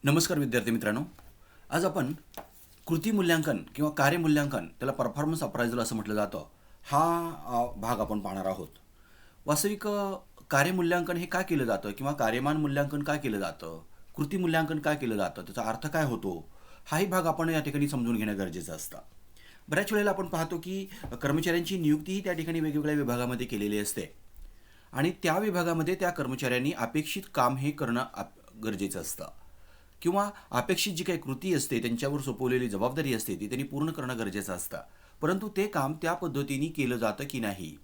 नमस्कार विद्यार्थी मित्रांनो. आज आपण कृती मूल्यांकन किंवा कार्य मूल्यांकन त्याला परफॉर्मन्स अप्रायझल असं म्हटलं जातं. हा भाग आपण पाहणार आहोत. वास्तविक कार्य मूल्यांकन हे का केलं जातं किंवा कार्यमान मूल्यांकन का केलं जातं, कृती मूल्यांकन का केलं जातं, त्याचा अर्थ काय होतो, हाही भाग आपण या ठिकाणी समजून घेणं गरजेचं असतं. बऱ्याच वेळेला आपण पाहतो की कर्मचाऱ्यांची नियुक्तीही त्या ठिकाणी वेगवेगळ्या विभागामध्ये केलेली असते आणि त्या विभागामध्ये त्या कर्मचाऱ्यांनी अपेक्षित काम हे करणं गरजेचं असतं किंवा अपेक्षित जी काही कृती असते, त्यांच्यावर सोपवलेली जबाबदारी असते ती त्यांनी पूर्ण करणं गरजेचं असतं. परंतु ते काम त्या पद्धतीने केलं जातं की नाही,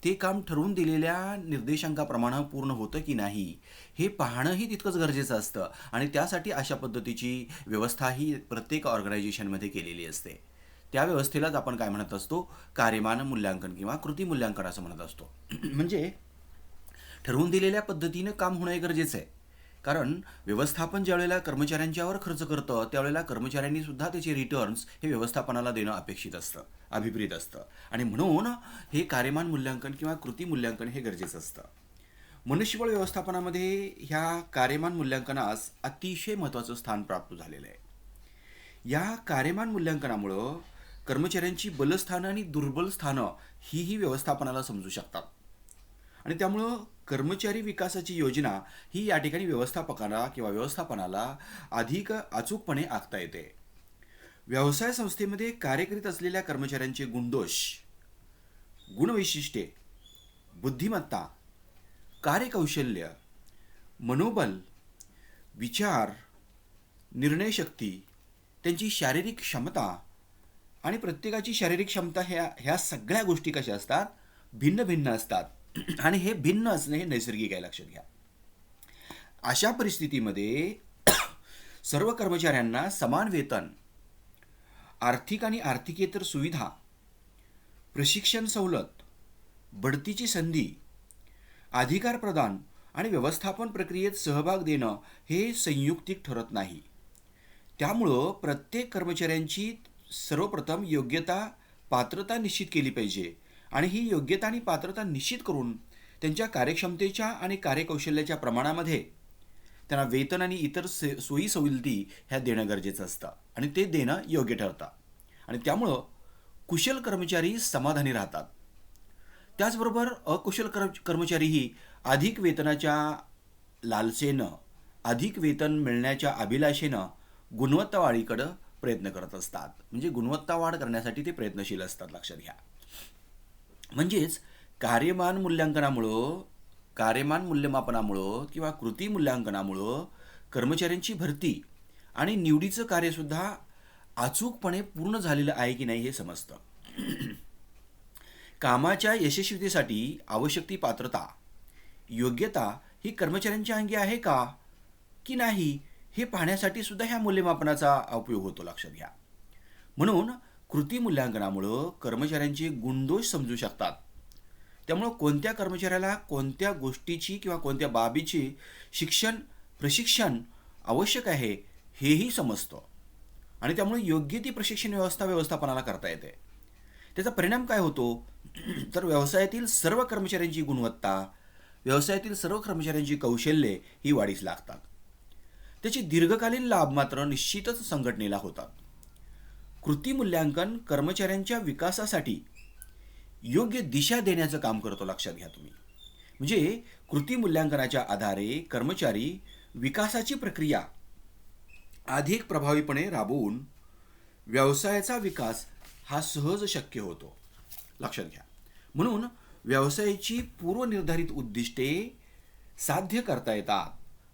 ते काम ठरवून दिलेल्या निर्देशांकाप्रमाणे पूर्ण होतं की नाही, हे पाहणंही तितकंच गरजेचं असतं आणि त्यासाठी अशा पद्धतीची व्यवस्था ही प्रत्येक ऑर्गनायझेशनमध्ये केलेली असते. त्या व्यवस्थेलाच आपण काय म्हणत असतो, कार्यमान मूल्यांकन किंवा कृती मूल्यांकन असं म्हणत असतो. म्हणजे ठरवून दिलेल्या पद्धतीनं काम होणं हे गरजेचं आहे. कारण व्यवस्थापन ज्यावेळेला कर्मचाऱ्यांच्यावर खर्च करतं त्यावेळेला कर्मचाऱ्यांनी सुद्धा त्याचे रिटर्न्स हे व्यवस्थापनाला देणं अपेक्षित असतं, अभिप्रेत असतं आणि म्हणून हे कार्यमान मूल्यांकन किंवा कृती मूल्यांकन हे गरजेचं असतं. मनुष्यबळ व्यवस्थापनामध्ये ह्या कार्यमान मूल्यांकनास अतिशय महत्त्वाचं स्थान प्राप्त झालेलं आहे. या कार्यमान मूल्यांकनामुळं कर्मचाऱ्यांची बलस्थानं आणि दुर्बल स्थानं ही व्यवस्थापनाला समजू शकतात आणि त्यामुळं कर्मचारी विकासाची योजना ही या ठिकाणी व्यवस्थापकाला किंवा व्यवस्थापनाला अधिक अचूकपणे आखता येते. व्यवसाय संस्थेमध्ये कार्य करीत असलेल्या कर्मचाऱ्यांचे गुणदोष, गुणवैशिष्ट्ये, बुद्धिमत्ता, कार्यकौशल्य, मनोबल, विचार, निर्णयशक्ती, त्यांची शारीरिक क्षमता आणि प्रत्येकाची शारीरिक क्षमता ह्या सगळ्या गोष्टी कशा असतात, भिन्न भिन्न असतात आणि हे भिन्न असणे हे नैसर्गिक आहे, लक्षात घ्या. अशा परिस्थितीमध्ये सर्व कर्मचाऱ्यांना समान वेतन, आर्थिक आणि आर्थिकेतर सुविधा, प्रशिक्षण सवलत, बढतीची संधी, अधिकार प्रदान आणि व्यवस्थापन प्रक्रियेत सहभाग देणं हे संयुक्तिक ठरत नाही. त्यामुळं प्रत्येक कर्मचाऱ्यांची सर्वप्रथम योग्यता, पात्रता निश्चित केली पाहिजे आणि ही योग्यता आणि पात्रता निश्चित करून त्यांच्या कार्यक्षमतेच्या आणि कार्यकौशल्याच्या प्रमाणामध्ये त्यांना वेतन आणि इतर सोयी सवलती ह्या देणं गरजेचं असतं आणि ते देणं योग्य ठरतं आणि त्यामुळं कुशल कर्मचारी समाधानी राहतात. त्याचबरोबर अकुशल कर्मचारीही अधिक वेतनाच्या लालसेनं, अधिक वेतन मिळण्याच्या अभिलाषेनं गुणवत्तावाढीकडं प्रयत्न करत असतात. म्हणजे गुणवत्ता वाढ करण्यासाठी ते प्रयत्नशील असतात, लक्षात घ्या. म्हणजेच कार्यमान मूल्यमापनामुळं किंवा कृती मूल्यांकनामुळं कर्मचाऱ्यांची भरती आणि निवडीचं कार्यसुद्धा अचूकपणे पूर्ण झालेलं आहे की नाही हे समजतं. कामाच्या यशस्वीतेसाठी आवश्यक ती पात्रता, योग्यता ही कर्मचाऱ्यांच्या अंगी आहे का की नाही हे पाहण्यासाठी सुद्धा ह्या मूल्यमापनाचा उपयोग होतो, लक्षात घ्या. म्हणून कृती मूल्यांकनामुळं कर्मचाऱ्यांचे गुणदोष समजू शकतात. त्यामुळं कोणत्या कर्मचाऱ्याला कोणत्या गोष्टीची किंवा कोणत्या बाबीची प्रशिक्षण आवश्यक आहे हेही समजतं आणि त्यामुळे योग्य ती प्रशिक्षण व्यवस्थापनाला करता येते. त्याचा परिणाम काय होतो, तर व्यवसायातील सर्व कर्मचाऱ्यांची गुणवत्ता, व्यवसायातील सर्व कर्मचाऱ्यांची कौशल्ये ही वाढीस लागतात. त्याचे दीर्घकालीन लाभ मात्र निश्चितच संघटनेला होतात. कृती मूल्यांकन कर्मचाऱ्यांच्या विकासासाठी योग्य दिशा देण्याचं काम करतो, लक्षात घ्या तुम्ही. म्हणजे कृती मूल्यांकनाच्या आधारे कर्मचारी विकासाची प्रक्रिया अधिक प्रभावीपणे राबवून व्यवसायाचा विकास हा सहज शक्य होतो, लक्षात घ्या. म्हणून व्यवसायाची पूर्वनिर्धारित उद्दिष्टे साध्य करता येतात.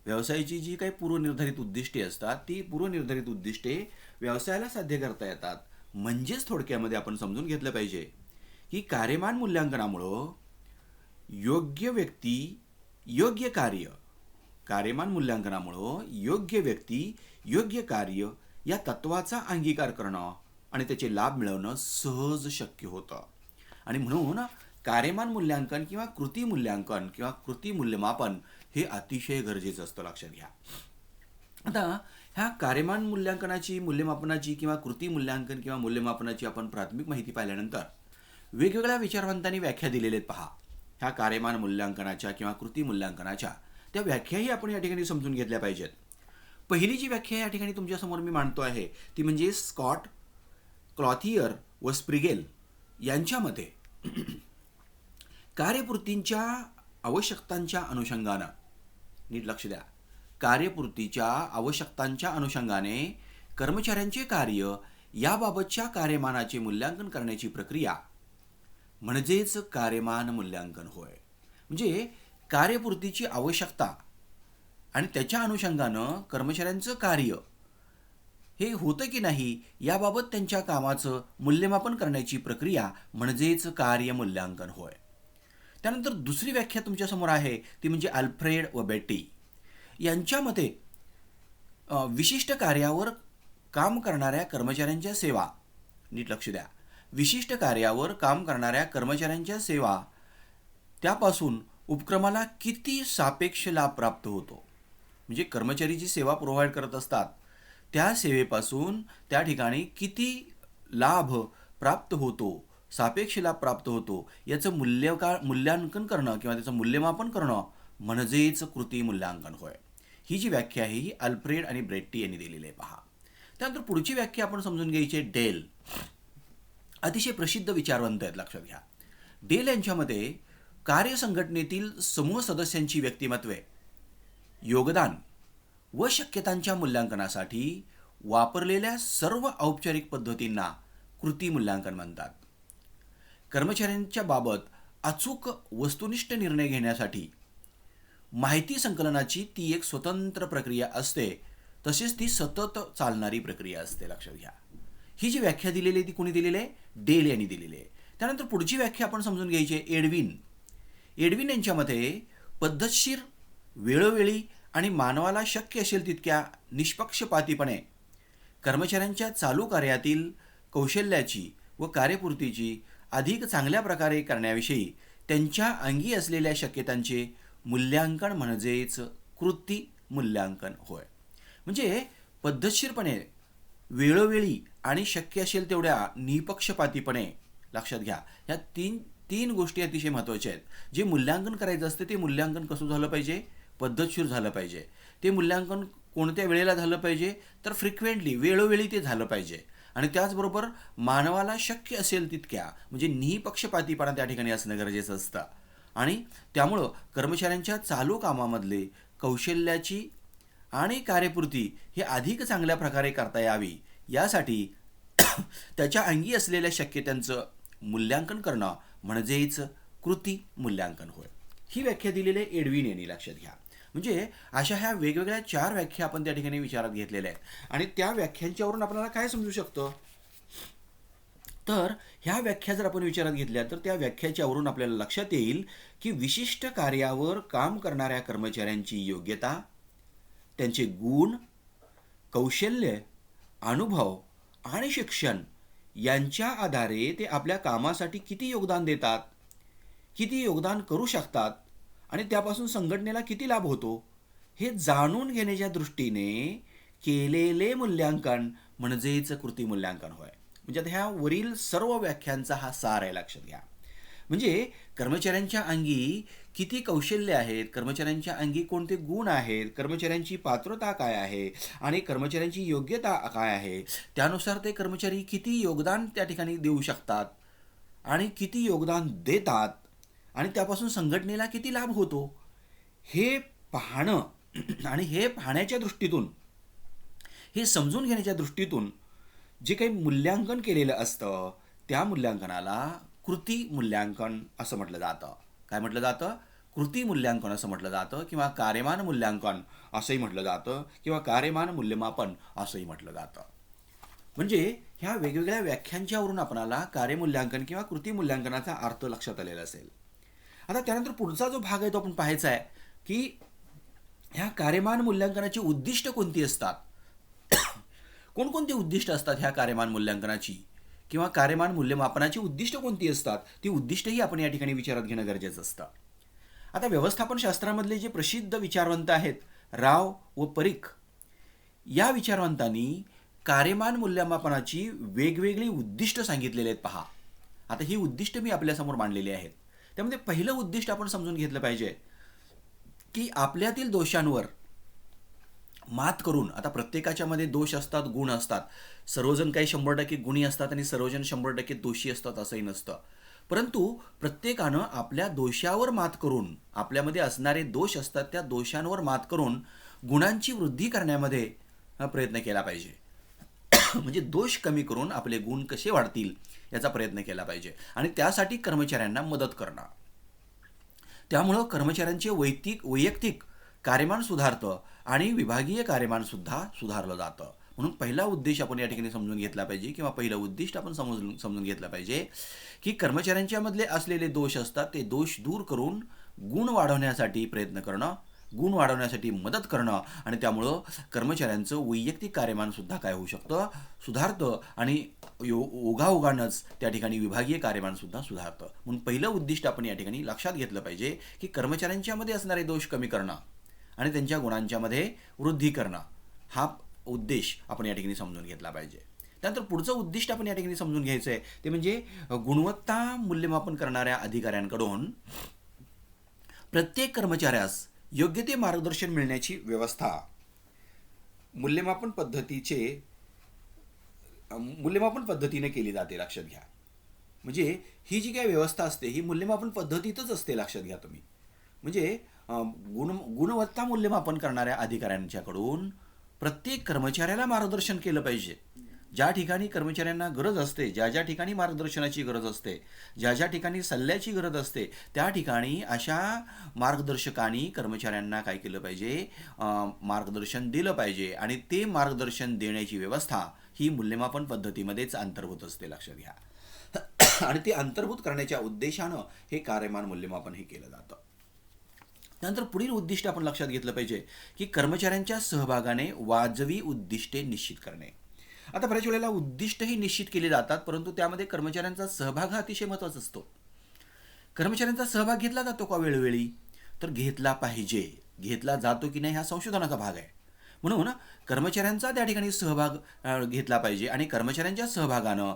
व्यवसायाची जी काही पूर्वनिर्धारित उद्दिष्टे असतात ती पूर्वनिर्धारित उद्दिष्टे व्यवसायाला साध्य करता येतात. म्हणजेच थोडक्यामध्ये आपण समजून घेतलं पाहिजे की कार्यमान मूल्यांकनामुळं योग्य व्यक्ती योग्य कार्य, कार्यमान मूल्यांकनामुळं योग्य व्यक्ती योग्य कार्य या तत्वाचा अंगीकार करणं आणि त्याचे लाभ मिळवणं सहज शक्य होतं आणि म्हणून कार्यमान मूल्यांकन किंवा कृती मूल्यमापन हे अतिशय गरजेचं असतं, लक्षात घ्या. आता ह्या कार्यमान मूल्यमापनाची किंवा कृती मूल्यांकन किंवा मूल्यमापनाची आपण प्राथमिक माहिती पाहिल्यानंतर वेगवेगळ्या विचारवंतांनी व्याख्या दिलेल्या आहेत पहा. ह्या कार्यमान मूल्यांकनाच्या किंवा कृती मूल्यांकनाच्या त्या व्याख्याही आपण या ठिकाणी समजून घेतल्या पाहिजेत. पहिली जी व्याख्या या ठिकाणी तुमच्यासमोर मी मांडतो आहे ती म्हणजे स्कॉट, क्लॉथियर व स्प्रिगेल यांच्या मते कार्यपूर्तींच्या आवश्यकतांच्या अनुषंगानं, नीट लक्ष द्या, कार्यपूर्तीच्या आवश्यकतांच्या अनुषंगाने कर्मचाऱ्यांचे कार्य याबाबतच्या कार्यमानाचे मूल्यांकन करण्याची प्रक्रिया म्हणजेच कार्यमान मूल्यांकन होय. म्हणजे कार्यपूर्तीची आवश्यकता आणि त्याच्या अनुषंगानं कर्मचाऱ्यांचं कार्य हे होतं की नाही याबाबत त्यांच्या कामाचं मूल्यमापन करण्याची प्रक्रिया म्हणजेच कार्यमूल्यांकन होय. त्यानंतर दुसरी व्याख्या तुमच्यासमोर आहे ती म्हणजे अल्फ्रेड व बेट्टी यांच्या मते विशिष्ट कार्यावर काम करणाऱ्या कर्मचाऱ्यांच्या सेवा, नीट लक्ष द्या, विशिष्ट कार्यावर काम करणाऱ्या कर्मचाऱ्यांच्या सेवा त्यापासून उपक्रमाला किती सापेक्ष लाभ प्राप्त होतो. म्हणजे कर्मचारी जी सेवा प्रोव्हाइड करत असतात त्या सेवेपासून त्या ठिकाणी किती लाभ प्राप्त होतो, सापेक्ष लाभ प्राप्त होतो याचं मूल्यांकन करणं किंवा त्याचं मूल्यमापन करणं म्हणजेच कृती मूल्यांकन होय. ही जी व्याख्या आहे ही अल्फ्रेड आणि ब्रेट्टी यांनी दिलेली आहे. पहा, त्यानंतर पुढची व्याख्या आपण समजून घ्यायची आहे डेल. अतिशय प्रसिद्ध विचारवंत आहेत, लक्षात घ्या. डेल यांच्यामध्ये कार्यसंघटनेतील समूह सदस्यांची व्यक्तिमत्वे, योगदान व शक्यतांच्या मूल्यांकनासाठी वापरलेल्या सर्व औपचारिक पद्धतींना कृती मूल्यांकन म्हणतात. कर्मचाऱ्यांच्या बाबत अचूक वस्तुनिष्ठ निर्णय घेण्यासाठी माहिती संकलनाची ती एक स्वतंत्र प्रक्रिया असते, तसेच ती सतत चालणारी प्रक्रिया असते, लक्षात घ्या. ही जी व्याख्या दिलेली आहे ती कोणी दिलेली आहे? डेल यांनी दिलेली आहे. त्यानंतर पुढची व्याख्या आपण समजून घ्यायची आहे एडविन यांच्या मते पद्धतशीर, वेळोवेळी आणि मानवाला शक्य असेल तितक्या निष्पक्षपातीपणे कर्मचाऱ्यांच्या चालू कार्यातील कौशल्याची व कार्यपूर्तीची अधिक चांगल्या प्रकारे करण्याविषयी त्यांच्या अंगी असलेल्या शक्यतांचे मूल्यांकन म्हणजेच कृती मूल्यांकन होय. म्हणजे पद्धतशीरपणे, वेळोवेळी आणि शक्य असेल तेवढ्या निपक्षपातीपणे, लक्षात घ्या, ह्या तीन गोष्टी अतिशय महत्त्वाच्या आहेत. जे मूल्यांकन करायचं असतं ते मूल्यांकन कसं झालं पाहिजे? पद्धतशीर झालं पाहिजे. ते मूल्यांकन कोणत्या वेळेला झालं पाहिजे? तर फ्रिक्वेंटली, वेळोवेळी ते झालं पाहिजे. आणि त्याचबरोबर मानवाला शक्य असेल तितक्या म्हणजे निपक्षपातीपणा त्या ठिकाणी असणं गरजेचं असतं. आणि त्यामुळं कर्मचाऱ्यांच्या चालू कामामधले कौशल्याची आणि कार्यपूर्ती ही अधिक चांगल्या प्रकारे करता यावी यासाठी त्याच्या अंगी असलेल्या शक्यतांचं मूल्यांकन करणं म्हणजेच कृती मूल्यांकन होय. ही व्याख्या दिलेली आहे एडविन यांनी, लक्षात घ्या. म्हणजे अशा ह्या वेगवेगळ्या 4 व्याख्या आपण त्या ठिकाणी विचारात घेतलेल्या आहेत. आणि त्या व्याख्यांच्यावरून आपल्याला काय समजू शकतं? तर ह्या व्याख्या जर आपण विचारात घेतल्या तर त्या व्याख्याच्यावरून आपल्याला लक्षात येईल की विशिष्ट कार्यावर काम करणाऱ्या कर्मचाऱ्यांची योग्यता, त्यांचे गुण, कौशल्य, अनुभव आणि शिक्षण यांच्या आधारे ते आपल्या कामासाठी किती योगदान देतात, किती योगदान करू शकतात आणि त्यापासून संघटनेला किती लाभ होतो हे जाणून घेण्याच्या दृष्टीने केलेले मूल्यांकन म्हणजेच कृती मूल्यांकन होय. म्हणजे आता ह्या वरील सर्व व्याख्यांचा हा सार आहे, लक्षात घ्या. म्हणजे कर्मचाऱ्यांच्या अंगी किती कौशल्य आहेत, कर्मचाऱ्यांच्या अंगी कोणते गुण आहेत, कर्मचाऱ्यांची पात्रता काय आहे आणि कर्मचाऱ्यांची योग्यता काय आहे, त्यानुसार ते कर्मचारी किती योगदान त्या ठिकाणी देऊ शकतात आणि किती योगदान देतात आणि त्यापासून संघटनेला किती लाभ होतो हे पाहणं आणि हे पाहण्याच्या दृष्टीतून, हे समजून घेण्याच्या दृष्टीतून जे काही मूल्यांकन केलेलं असतं त्या मूल्यांकनाला कृती मूल्यांकन असं म्हटलं जातं. काय म्हटलं जातं? कृती मूल्यांकन असं म्हटलं जातं किंवा कार्यमान मूल्यांकन असंही म्हटलं जातं किंवा कार्यमान मूल्यमापन असंही म्हटलं जातं. म्हणजे ह्या वेगवेगळ्या व्याख्यांच्यावरून आपणाला कार्यमूल्यांकन किंवा कृती मूल्यांकनाचा अर्थ लक्षात आलेला असेल. आता त्यानंतर पुढचा जो भाग आहे तो आपण पाहायचा आहे की ह्या कार्यमान मूल्यांकनाची उद्दिष्ट कोणती असतात, कोणकोणती उद्दिष्ट असतात ह्या कार्यमान मूल्यांकनाची किंवा कार्यमान मूल्यमापनाची उद्दिष्ट कोणती असतात, ती उद्दिष्टही आपण या ठिकाणी विचारात घेणं गरजेचं असतं. आता व्यवस्थापन शास्त्रामधले जे प्रसिद्ध विचारवंत आहेत राव व परीख, या विचारवंतांनी कार्यमान मूल्यमापनाची वेगवेगळी उद्दिष्ट सांगितलेली आहेत. पहा, आता ही उद्दिष्ट मी आपल्यासमोर मांडलेली आहेत. त्यामध्ये पहिलं उद्दिष्ट आपण समजून घेतलं पाहिजे की आपल्यातील दोषांवर मात करून, आता प्रत्येकाच्या मध्ये दोष असतात, गुण असतात. सर्वजण काही 100% गुणी असतात आणि सर्वजण 100% दोषी असतात असंही नसतं. परंतु प्रत्येकानं आपल्या दोषावर मात करून, आपल्यामध्ये असणारे दोष असतात त्या दोषांवर मात करून गुणांची वृद्धी करण्यामध्ये प्रयत्न केला पाहिजे. म्हणजे दोष कमी करून आपले गुण कसे वाढतील याचा प्रयत्न केला पाहिजे. आणि त्यासाठी कर्मचाऱ्यांना मदत करणं. त्यामुळं कर्मचाऱ्यांचे वैयक्तिक कार्यमान सुधारतं आणि विभागीय कार्यमान सुद्धा सुधारलं जातं. म्हणून पहिला उद्देश आपण या ठिकाणी समजून घेतला पाहिजे, किंवा पहिलं उद्दिष्ट आपण समजून घेतलं पाहिजे की कर्मचाऱ्यांच्या मधले असलेले दोष असतात ते दोष दूर करून गुण वाढवण्यासाठी प्रयत्न करणं, गुण वाढवण्यासाठी मदत करणं, आणि त्यामुळं कर्मचाऱ्यांचं वैयक्तिक कार्यमान सुद्धा काय होऊ शकतं, सुधारतं, आणि ओघाओघानंच त्या ठिकाणी विभागीय कार्यमान सुद्धा सुधारतं. म्हणून पहिलं उद्दिष्ट आपण या ठिकाणी लक्षात घेतलं पाहिजे की कर्मचाऱ्यांच्यामध्ये असणारे दोष कमी करणं आणि त्यांच्या गुणांच्यामध्ये वृद्धी करणं, हा उद्देश आपण या ठिकाणी समजून घेतला पाहिजे. त्यानंतर पुढचं उद्दिष्ट आपण या ठिकाणी समजून घ्यायचं आहे ते म्हणजे गुणवत्ता मूल्यमापन करणाऱ्या अधिकाऱ्यांकडून प्रत्येक कर्मचाऱ्यास योग्य ते मार्गदर्शन मिळण्याची व्यवस्था मूल्यमापन पद्धतीने केली जाते. लक्षात घ्या. म्हणजे ही जी काही व्यवस्था असते ही मूल्यमापन पद्धतीतच असते. लक्षात घ्या तुम्ही. म्हणजे गुणवत्ता मूल्यमापन करणाऱ्या अधिकाऱ्यांच्याकडून प्रत्येक कर्मचाऱ्याला मार्गदर्शन केलं पाहिजे. ज्या ठिकाणी कर्मचाऱ्यांना गरज असते, ज्या ज्या ठिकाणी मार्गदर्शनाची गरज असते, ज्या ज्या ठिकाणी सल्ल्याची गरज असते, त्या ठिकाणी अशा मार्गदर्शकांनी कर्मचाऱ्यांना काय केलं पाहिजे, मार्गदर्शन दिलं पाहिजे. आणि ते मार्गदर्शन देण्याची व्यवस्था ही मूल्यमापन पद्धतीमध्येच अंतर्भूत असते. लक्षात घ्या. आणि ते अंतर्भूत करण्याच्या उद्देशानं हे कार्यमान मूल्यमापन हे केलं जातं. त्यानंतर पुढील उद्दिष्ट आपण लक्षात घेतलं पाहिजे की कर्मचाऱ्यांच्या सहभागाने वाजवी उद्दिष्टे निश्चित करणे. आता बऱ्याच वेळेला उद्दिष्टही निश्चित केले जातात, परंतु त्यामध्ये कर्मचाऱ्यांचा सहभाग हा अतिशय महत्त्वाचा असतो. कर्मचाऱ्यांचा सहभाग घेतला जातो का वेळोवेळी? तर घेतला पाहिजे. घेतला जातो की नाही हा संशोधनाचा भाग आहे. म्हणून कर्मचाऱ्यांचा त्या ठिकाणी सहभाग घेतला पाहिजे आणि कर्मचाऱ्यांच्या सहभागानं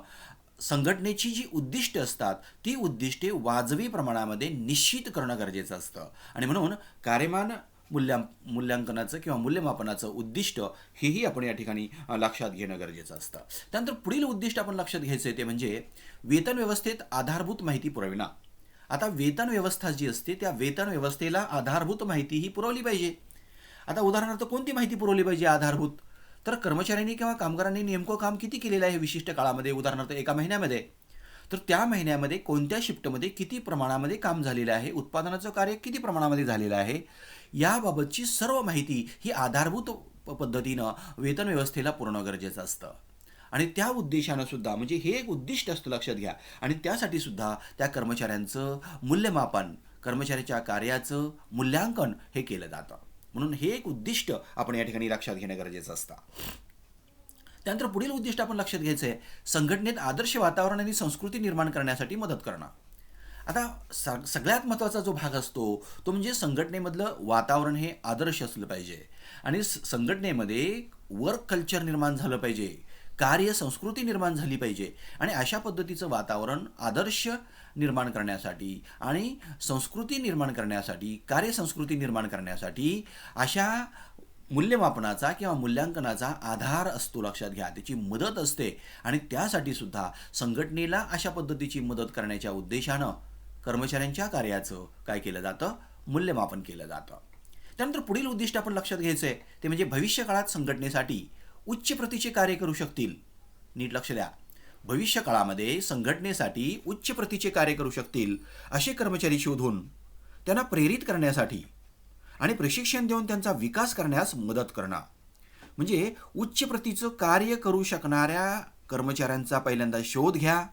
संघटनेची जी उद्दिष्टे असतात ती उद्दिष्टे वाजवी प्रमाणामध्ये निश्चित करणं गरजेचं असतं. आणि म्हणून कार्यमान मूल्यांकनाचं किंवा मूल्यमापनाचं उद्दिष्ट हेही आपण या ठिकाणी लक्षात घेणं गरजेचं असतं. त्यानंतर पुढील उद्दिष्ट आपण लक्षात घ्यायचं आहे ते म्हणजे वेतन व्यवस्थेत आधारभूत माहिती पुरविणं. आता वेतन व्यवस्था जी असते त्या वेतन व्यवस्थेला आधारभूत माहिती ही पुरवली पाहिजे. आता उदाहरणार्थ कोणती माहिती पुरवली पाहिजे आधारभूत? तर कर्मचाऱ्यांनी किंवा कामगारांनी नेमकं काम किती केलेलं आहे विशिष्ट काळामध्ये, उदाहरणार्थ एका महिन्यामध्ये, तर त्या महिन्यामध्ये कोणत्या शिफ्टमध्ये किती प्रमाणामध्ये काम झालेलं आहे, उत्पादनाचं कार्य किती प्रमाणामध्ये झालेलं आहे, याबाबतची सर्व माहिती ही आधारभूत पद्धतीनं वेतन व्यवस्थेला पुरवणं गरजेचं असतं. आणि त्या उद्देशानं सुद्धा, म्हणजे हे एक उद्दिष्ट असतं लक्षात घ्या, आणि त्यासाठी सुद्धा त्या कर्मचाऱ्यांचं मूल्यमापन, कर्मचाऱ्याच्या कार्याचं मूल्यांकन हे केलं जातं. म्हणून हे एक उद्दिष्ट आपण या ठिकाणी लक्षात घेणं गरजेचं असतं. त्यानंतर पुढील उद्दिष्ट आपण लक्षात घ्यायचं आहे संघटनेत आदर्श वातावरण आणि संस्कृती निर्माण करण्यासाठी मदत करणं. आता सगळ्यात महत्त्वाचा जो भाग असतो तो म्हणजे संघटनेमधलं वातावरण हे आदर्श असलं पाहिजे आणि संघटनेमध्ये वर्क कल्चर निर्माण झालं पाहिजे, कार्य संस्कृती निर्माण झाली पाहिजे. आणि अशा पद्धतीचं वातावरण आदर्श निर्माण करण्यासाठी आणि संस्कृती निर्माण करण्यासाठी, कार्यसंस्कृती निर्माण करण्यासाठी अशा मूल्यमापनाचा किंवा मूल्यांकनाचा आधार असतो. लक्षात घ्या. त्याची मदत असते आणि त्यासाठी सुद्धा संघटनेला अशा पद्धतीची मदत करण्याच्या उद्देशानं कर्मचाऱ्यांच्या कार्याचं काय केलं जातं, मूल्यमापन केलं जातं. त्यानंतर पुढील उद्दिष्ट आपण लक्षात घ्यायचं आहे ते म्हणजे भविष्यकाळात संघटनेसाठी उच्च प्रतीचे कार्य करू शकतील. नीट लक्ष द्या. भविष्य काळामध्ये संघटनेसाठी उच्च प्रतीचे कार्य करू शकतील असे कर्मचारी शोधून त्यांना प्रेरित करण्यासाठी आणि प्रशिक्षण देऊन त्यांचा विकास करण्यास मदत करणं. म्हणजे उच्च प्रतीचं कार्य करू शकणाऱ्या कर्मचाऱ्यांचा पहिल्यांदा शोध घ्या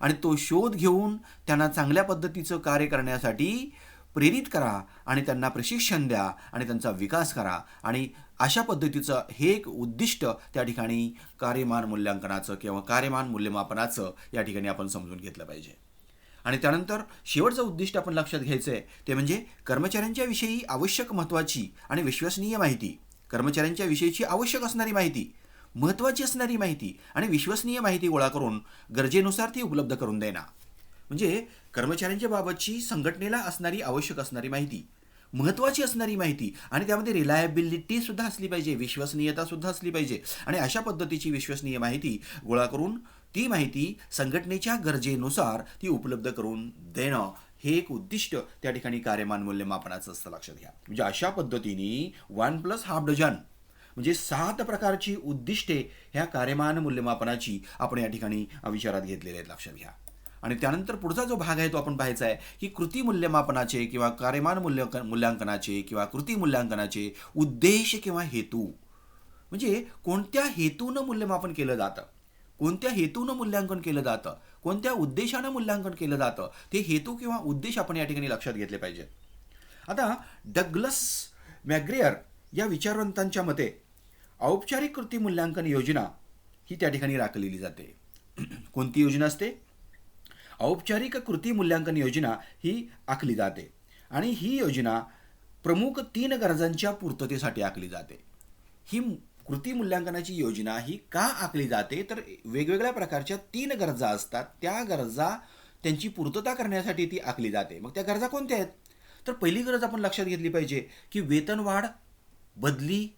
आणि तो शोध घेऊन त्यांना चांगल्या पद्धतीचं कार्य करण्यासाठी प्रेरित करा आणि त्यांना प्रशिक्षण द्या आणि त्यांचा विकास करा. आणि अशा पद्धतीचं हे एक उद्दिष्ट त्या ठिकाणी कार्यमान मूल्यांकनाचं किंवा कार्यमान मूल्यमापनाचं या ठिकाणी आपण समजून घेतलं पाहिजे. आणि त्यानंतर शेवटचं उद्दिष्ट आपण लक्षात घ्यायचं आहे ते म्हणजे कर्मचाऱ्यांच्या विषयी आवश्यक महत्त्वाची आणि विश्वसनीय माहिती, कर्मचाऱ्यांच्या विषयीची आवश्यक असणारी माहिती, महत्त्वाची असणारी माहिती आणि विश्वसनीय माहिती गोळा करून गरजेनुसार ती उपलब्ध करून देणं. म्हणजे कर्मचाऱ्यांच्या बाबतची संघटनेला असणारी आवश्यक असणारी माहिती, महत्त्वाची असणारी माहिती आणि त्यामध्ये रिलायबिलिटी सुद्धा असली पाहिजे, विश्वसनीयता सुद्धा असली पाहिजे आणि अशा पद्धतीची विश्वसनीय माहिती गोळा करून ती माहिती संघटनेच्या गरजेनुसार ती उपलब्ध करून देणं हे एक उद्दिष्ट त्या ठिकाणी कार्यमान मूल्यमापनाचं असतं, लक्षात घ्या. म्हणजे अशा पद्धतीने 1 + ½ डझन म्हणजे 7 प्रकारची उद्दिष्टे ह्या कार्यमान मूल्यमापनाची आपण या ठिकाणी विचारात घेतलेले आहेत, लक्षात घ्या. आणि त्यानंतर पुढचा जो भाग आहे तो आपण पाहायचा आहे की कृती मूल्यमापनाचे किंवा कार्यमान मूल्यांकनाचे किंवा कृती मूल्यांकनाचे उद्देश किंवा हेतू, म्हणजे कोणत्या हेतूनं मूल्यमापन केलं जातं, कोणत्या हेतूनं मूल्यांकन केलं जातं, कोणत्या उद्देशानं मूल्यांकन केलं जातं, ते हेतू किंवा उद्देश आपण या ठिकाणी लक्षात घेतले पाहिजे. आता डग्लस मॅग्रेअर या विचारवंतांच्या मते औपचारिक कृती मूल्यांकन योजना ही त्या ठिकाणी राखलेली जाते. कोणती योजना असते? औपचारिक कृती मूल्यांकन योजना ही आखली जाते आणि ही योजना प्रमुख 3 गरजांच्या पूर्ततेसाठी आखली जाते. ही कृती मूल्यांकनाची योजना ही का आखली जाते तर वेगवेगळ्या प्रकारच्या 3 गरजा असतात, त्या गरजा त्यांची पूर्तता करण्यासाठी ती आखली जाते. मग त्या गरजा कोणत्या आहेत? तर पहिली गरज आपण लक्षात घेतली पाहिजे की वेतनवाढ, बदली,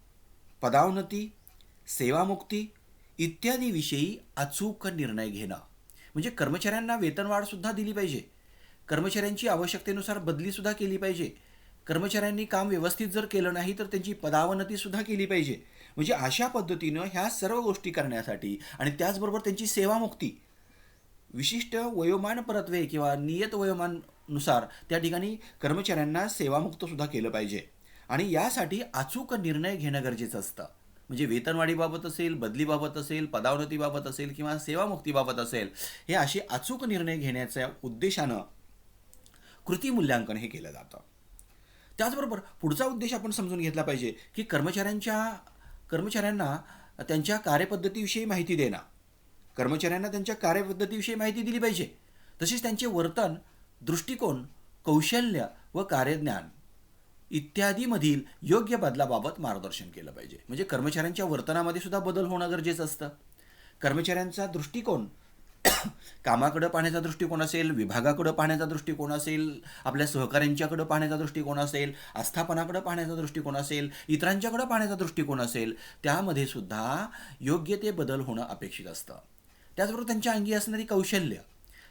पदोन्नती, सेवामुक्ती इत्यादी विषयी अचूक निर्णय घेणं. म्हणजे कर्मचाऱ्यांना वेतनवाढसुद्धा दिली पाहिजे, कर्मचाऱ्यांची आवश्यकतेनुसार बदलीसुद्धा केली पाहिजे, कर्मचाऱ्यांनी काम व्यवस्थित जर केलं नाही तर त्यांची पदोन्नतीसुद्धा केली पाहिजे. म्हणजे अशा पद्धतीनं ह्या सर्व गोष्टी करण्यासाठी आणि त्याचबरोबर त्यांची सेवामुक्ती, विशिष्ट वयोमान परत्वे किंवा नियत वयोमानानुसार त्या ठिकाणी कर्मचाऱ्यांना सेवामुक्तसुद्धा केलं पाहिजे आणि यासाठी अचूक निर्णय घेणं गरजेचं असतं. म्हणजे वेतनवाढीबाबत असेल, बदलीबाबत असेल, पदोन्नतीबाबत असेल किंवा सेवामुक्तीबाबत असेल, हे असे अचूक निर्णय घेण्याच्या उद्देशानं कृती मूल्यांकन हे केलं जातं. त्याचबरोबर पुढचा उद्देश आपण समजून घेतला पाहिजे की कर्मचाऱ्यांना त्यांच्या कार्यपद्धतीविषयी माहिती देणं, कर्मचाऱ्यांना त्यांच्या कार्यपद्धतीविषयी माहिती दिली पाहिजे. तसेच त्यांचे वर्तन, दृष्टिकोन, कौशल्य व कार्यज्ञान इत्यादीमधील योग्य बदलाबाबत मार्गदर्शन केलं पाहिजे. म्हणजे कर्मचाऱ्यांच्या वर्तनामध्ये सुद्धा बदल होणं गरजेचं असतं. कर्मचाऱ्यांचा दृष्टिकोन, कामाकडं पाहण्याचा दृष्टिकोन असेल, विभागाकडं पाहण्याचा दृष्टिकोन असेल, आपल्या सहकाऱ्यांच्याकडं पाहण्याचा दृष्टिकोन असेल, आस्थापनाकडं पाहण्याचा दृष्टिकोन असेल, इतरांच्याकडं पाहण्याचा दृष्टिकोन असेल, त्यामध्ये सुद्धा योग्य ते बदल होणं अपेक्षित असतं. त्याचबरोबर त्यांच्या अंगी असणारी कौशल्य,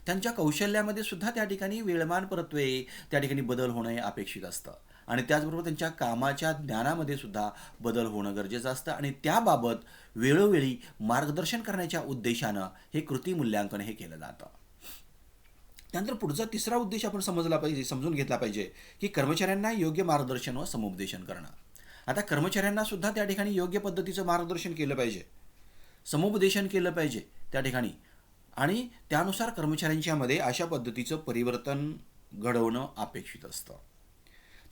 त्यांच्या कौशल्यामध्ये सुद्धा त्या ठिकाणी वेळमान परत्वे त्या ठिकाणी बदल होणं हे अपेक्षित असतं आणि त्याचबरोबर त्यांच्या कामाच्या ज्ञानामध्ये सुद्धा बदल होणं गरजेचं असतं आणि त्याबाबत वेळोवेळी मार्गदर्शन करण्याच्या उद्देशानं हे कृती मूल्यांकन हे केलं जातं. त्यानंतर पुढचा तिसरा उद्देश आपण समजून घेतला पाहिजे की कर्मचाऱ्यांना योग्य मार्गदर्शन व समुपदेशन करणं. आता कर्मचाऱ्यांना सुद्धा त्या ठिकाणी योग्य पद्धतीचं मार्गदर्शन केलं पाहिजे, समुपदेशन केलं पाहिजे त्या ठिकाणी आणि त्यानुसार कर्मचाऱ्यांच्यामध्ये अशा पद्धतीचं परिवर्तन घडवणं अपेक्षित असतं.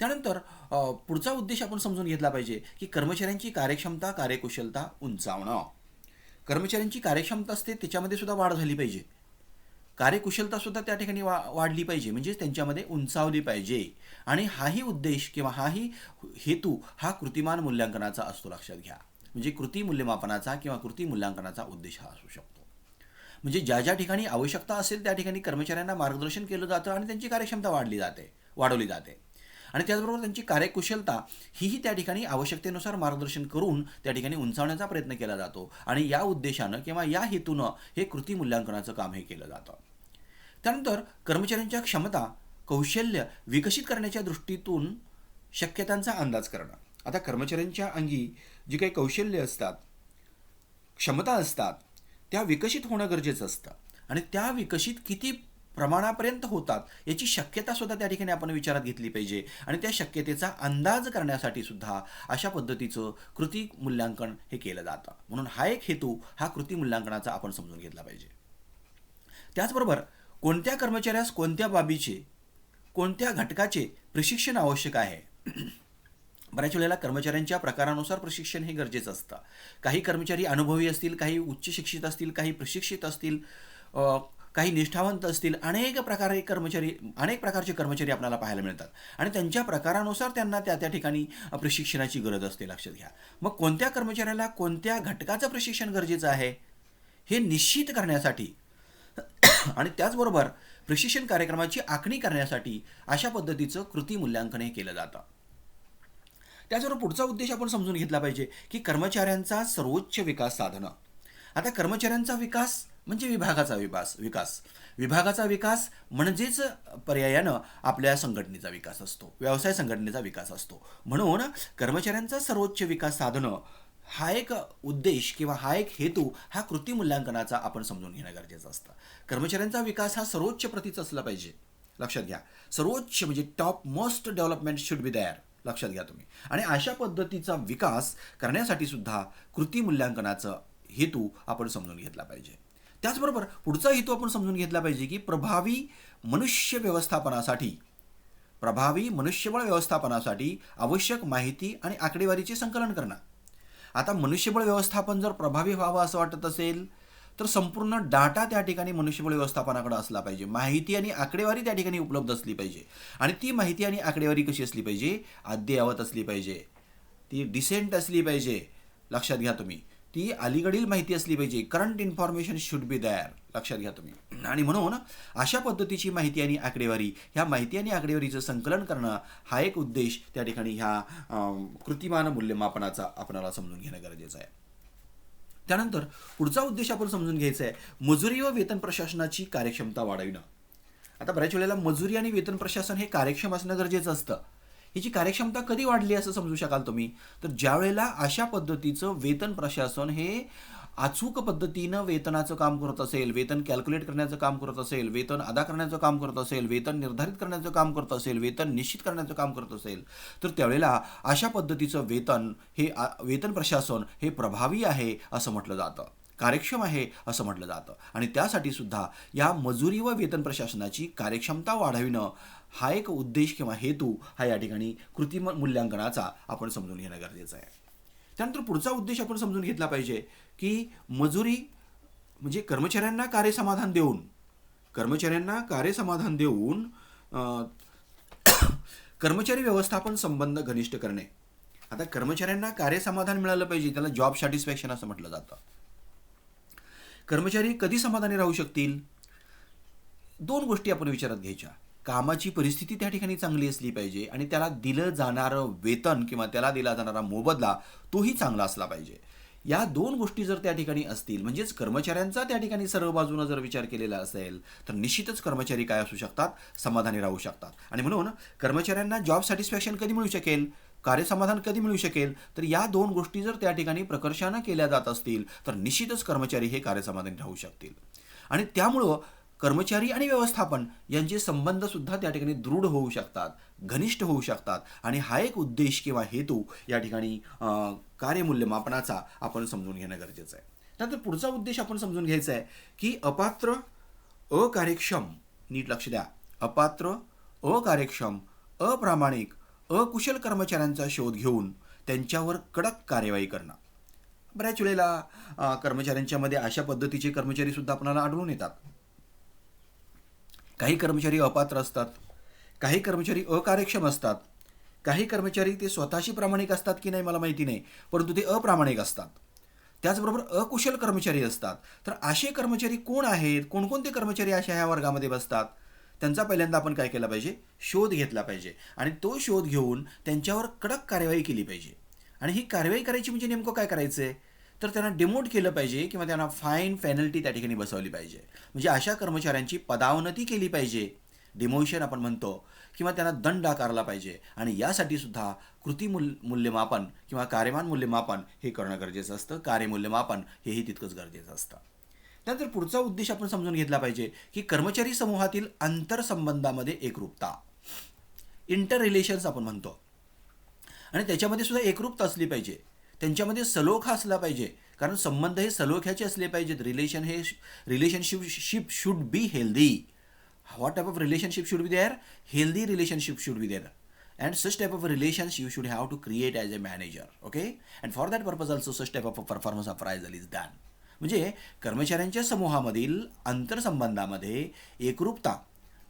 त्यानंतर पुढचा उद्देश आपण समजून घेतला पाहिजे की कर्मचाऱ्यांची कार्यक्षमता, कार्यकुशलता उंचावणं. कर्मचाऱ्यांची कार्यक्षमता असते त्याच्यामध्ये सुद्धा वाढ झाली पाहिजे, कार्यकुशलतासुद्धा त्या ठिकाणी वाढली पाहिजे, म्हणजे त्यांच्यामध्ये उंचावली पाहिजे आणि हाही उद्देश किंवा हाही हेतू हा कृतिमान मूल्यांकनाचा असतो, लक्षात घ्या. म्हणजे कृती मूल्यमापनाचा किंवा कृती मूल्यांकनाचा उद्देश हा असू शकतो. म्हणजे ज्या ज्या ठिकाणी आवश्यकता असेल त्या ठिकाणी कर्मचाऱ्यांना मार्गदर्शन केलं जातं आणि त्यांची कार्यक्षमता वाढवली जाते आणि त्याचबरोबर त्यांची कार्यकुशलता हीही त्या ठिकाणी आवश्यकतेनुसार मार्गदर्शन करून त्या ठिकाणी उंचावण्याचा प्रयत्न केला जातो आणि या उद्देशानं किंवा या हेतूनं हे कृती मूल्यांकनाचं काम हे केलं जातं. त्यानंतर कर्मचाऱ्यांच्या क्षमता, कौशल्य विकसित करण्याच्या दृष्टीतून शक्यतांचा अंदाज करणं. आता कर्मचाऱ्यांच्या अंगी जी काही कौशल्य असतात, क्षमता असतात, त्या विकसित होणं गरजेचं असतं आणि त्या विकसित किती प्रमाणापर्यंत होतात याची शक्यतासुद्धा त्या ठिकाणी आपण विचारात घेतली पाहिजे आणि त्या शक्यतेचा अंदाज करण्यासाठी सुद्धा अशा पद्धतीचं कृती मूल्यांकन हे केलं जातं. म्हणून हा एक हेतू हा कृती मूल्यांकनाचा आपण समजून घेतला पाहिजे. त्याचबरोबर कोणत्या कर्मचाऱ्यास कोणत्या बाबीचे, कोणत्या घटकाचे प्रशिक्षण आवश्यक आहे. बऱ्याच वेळेला कर्मचाऱ्यांच्या प्रकारानुसार प्रशिक्षण हे गरजेचं असतं. काही कर्मचारी अनुभवी असतील, काही उच्च शिक्षित असतील, काही प्रशिक्षित असतील, काही निष्ठावंत असतील, अनेक प्रकारचे कर्मचारी आपल्याला पाहायला मिळतात आणि त्यांच्या प्रकारानुसार त्यांना त्या ठिकाणी प्रशिक्षणाची गरज असते, लक्षात घ्या. मग कोणत्या कर्मचाऱ्याला कोणत्या घटकाचं प्रशिक्षण गरजेचं आहे हे निश्चित करण्यासाठी आणि त्याचबरोबर प्रशिक्षण कार्यक्रमाची आखणी करण्यासाठी अशा पद्धतीचं कृती मूल्यांकन हे केलं जातं. त्याचबरोबर पुढचा उद्देश आपण समजून घेतला पाहिजे की कर्मचाऱ्यांचा सर्वोच्च विकास साधणं. आता कर्मचाऱ्यांचा विकास म्हणजे विभागाचा विभागाचा विकास म्हणजेच पर्यायानं आपल्या संघटनेचा विकास असतो, व्यवसाय संघटनेचा विकास असतो. म्हणून कर्मचाऱ्यांचा सर्वोच्च विकास साधणं हा एक उद्देश किंवा हा एक हेतू हा कृती मूल्यांकनाचा आपण समजून घेणं गरजेचं असतं. कर्मचाऱ्यांचा विकास हा सर्वोच्च प्रतीचा असला पाहिजे. लक्षात घ्या, सर्वोच्च म्हणजे top most development should be there. लक्षात घ्या तुम्ही. आणि अशा पद्धतीचा विकास करण्यासाठी सुद्धा कृती मूल्यांकनाचा हेतू आपण समजून घेतला पाहिजे. त्याचबरोबर पुढचा हेतू आपण समजून घेतला पाहिजे की प्रभावी मनुष्यबळ व्यवस्थापनासाठी आवश्यक माहिती आणि आकडेवारीचे संकलन करणं. आता मनुष्यबळ व्यवस्थापन जर प्रभावी व्हावं असं वाटत असेल तर संपूर्ण डाटा त्या ठिकाणी मनुष्यबळ व्यवस्थापनाकडे असला पाहिजे. माहिती आणि आकडेवारी त्या ठिकाणी उपलब्ध असली पाहिजे. आणि ती माहिती आणि आकडेवारी कशी असली पाहिजे? अद्ययावत असली पाहिजे, ती डिसेंट असली पाहिजे. लक्षात घ्या तुम्ही, ती अलीकडील माहिती असली पाहिजे. Current information should be there. लक्षात घ्या तुम्ही. आणि म्हणून अशा पद्धतीची माहिती आणि आकडेवारी, ह्या माहिती आणि आकडेवारीचं संकलन करणं हा एक उद्देश त्या ठिकाणी ह्या कृतिमान मूल्यमापनाचा आपल्याला समजून घेणं गरजेचं आहे. त्यानंतर पुढचा उद्देश आपण समजून घ्यायचा आहे मजुरी व वेतन प्रशासनाची कार्यक्षमता वाढविणं. आता बऱ्याच वेळेला मजुरी आणि वेतन प्रशासन हे कार्यक्षम असणं गरजेचं असतं. हिची कार्यक्षमता कधी वाढली असं समजू शकाल तुम्ही? तर ज्या वेळेला अशा पद्धतीचं वेतन प्रशासन हे अचूक पद्धतीनं वेतनाचं काम करत असेल, वेतन कॅल्क्युलेट करण्याचं काम करत असेल, वेतन अदा करण्याचं काम करत असेल, वेतन निर्धारित करण्याचं काम करत असेल, वेतन निश्चित करण्याचं काम करत असेल, तर त्यावेळेला अशा पद्धतीचं वेतन प्रशासन हे प्रभावी आहे असं म्हटलं जातं, कार्यक्षम आहे असं म्हटलं जातं. आणि त्यासाठी सुद्धा या मजुरी व वेतन प्रशासनाची कार्यक्षमता वाढविणं हा एक उद्देश किंवा हेतू हा या ठिकाणी कृती मूल्यांकनाचा आपण समजून घेणं गरजेचं आहे. त्यानंतर पुढचा उद्देश आपण समजून घेतला पाहिजे की मजुरी म्हणजे कर्मचाऱ्यांना कार्यसमाधान देऊन कर्मचारी व्यवस्थापन संबंध घनिष्ठ करणे. आता कर्मचाऱ्यांना कार्यसमाधान मिळालं पाहिजे, त्याला जॉब सॅटिस्फॅक्शन असं म्हटलं जातं. कर्मचारी कधी समाधानी राहू शकतील? दोन गोष्टी आपण विचारात घ्यायच्या. कामाची परिस्थिती त्या ठिकाणी चांगली असली पाहिजे आणि त्याला दिलं जाणारं वेतन किंवा त्याला दिला जाणारा मोबदला तोही चांगला असला पाहिजे. या दोन गोष्टी जर त्या ठिकाणी असतील, म्हणजेच कर्मचाऱ्यांचा त्या ठिकाणी सर्व बाजूनं जर विचार केलेला असेल तर निश्चितच कर्मचारी काय असू शकतात? समाधानी राहू शकतात. आणि म्हणून कर्मचाऱ्यांना जॉब सॅटिस्फॅक्शन कधी मिळू शकेल? कार्यसमाधान कधी मिळू शकेल? तर या दोन गोष्टी जर त्या ठिकाणी प्रकर्षानं केल्या जात असतील तर निश्चितच कर्मचारी हे कार्यसमाधानी राहू शकतील. आणि त्यामुळं कर्मचारी आणि व्यवस्थापन यांचे संबंध सुद्धा त्या ठिकाणी दृढ होऊ शकतात, घनिष्ठ होऊ शकतात. आणि हा एक उद्देश किंवा हेतू या ठिकाणी कार्यमूल्यमापनाचा आपण समजून घेणं गरजेचं आहे. त्यानंतर पुढचा उद्देश आपण समजून घ्यायचा आहे की अपात्र, अकार्यक्षम, नीट लक्ष द्या, अपात्र, अकार्यक्षम, अप्रामाणिक, अकुशल कर्मचाऱ्यांचा शोध घेऊन त्यांच्यावर कडक कार्यवाही करणं. बऱ्याच वेळेला कर्मचाऱ्यांच्या मध्ये अशा पद्धतीचे कर्मचारी सुद्धा आपल्याला आढळून येतात. काही कर्मचारी अपात्र असतात, काही कर्मचारी अकार्यक्षम असतात, काही कर्मचारी ते स्वतःशी प्रामाणिक असतात की नाही मला माहिती नाही, परंतु ते अप्रामाणिक असतात. त्याचबरोबर अकुशल कर्मचारी असतात. तर असे कर्मचारी कोण आहेत? कोणकोणते कर्मचारी अशा ह्या वर्गामध्ये बसतात? त्यांचा पहिल्यांदा आपण काय केला पाहिजे? शोध घेतला पाहिजे. आणि तो शोध घेऊन त्यांच्यावर कडक कार्यवाही केली पाहिजे. आणि ही कार्यवाही करायची म्हणजे नेमकं काय करायचं आहे? तर त्यांना डिमोट केलं पाहिजे किंवा त्यांना फाईन पेनल्टी त्या ठिकाणी बसवली पाहिजे. म्हणजे अशा कर्मचाऱ्यांची पदावनती केली पाहिजे, डिमोशन आपण म्हणतो, किंवा त्यांना दंड आकारला पाहिजे. आणि यासाठी सुद्धा कृती मूल्यमापन किंवा कार्यमान मूल्यमापन हे करणं गरजेचं असतं. कार्यमूल्यमापन हेही तितकंच गरजेचं असतं. त्यानंतर पुढचा उद्देश आपण समजून घेतला पाहिजे की कर्मचारी समूहातील आंतरसंबंधामध्ये एकरूपता, इंटर रिलेशन्स आपण म्हणतो, आणि त्याच्यामध्ये सुद्धा एकरूपता असली पाहिजे. त्यांच्यामध्ये सलोखा असला पाहिजे, कारण संबंध हे सलोख्याचे असले पाहिजेत. Relationship should be healthy. What type of relationship should be there? Healthy relationship should be there. And such type of relations you should have to create as a manager, okay? And for that purpose also such type of a performance appraisal is done. म्हणजे कर्मचाऱ्यांच्या समूहामधील आंतरसंबंधामध्ये एकरूपता,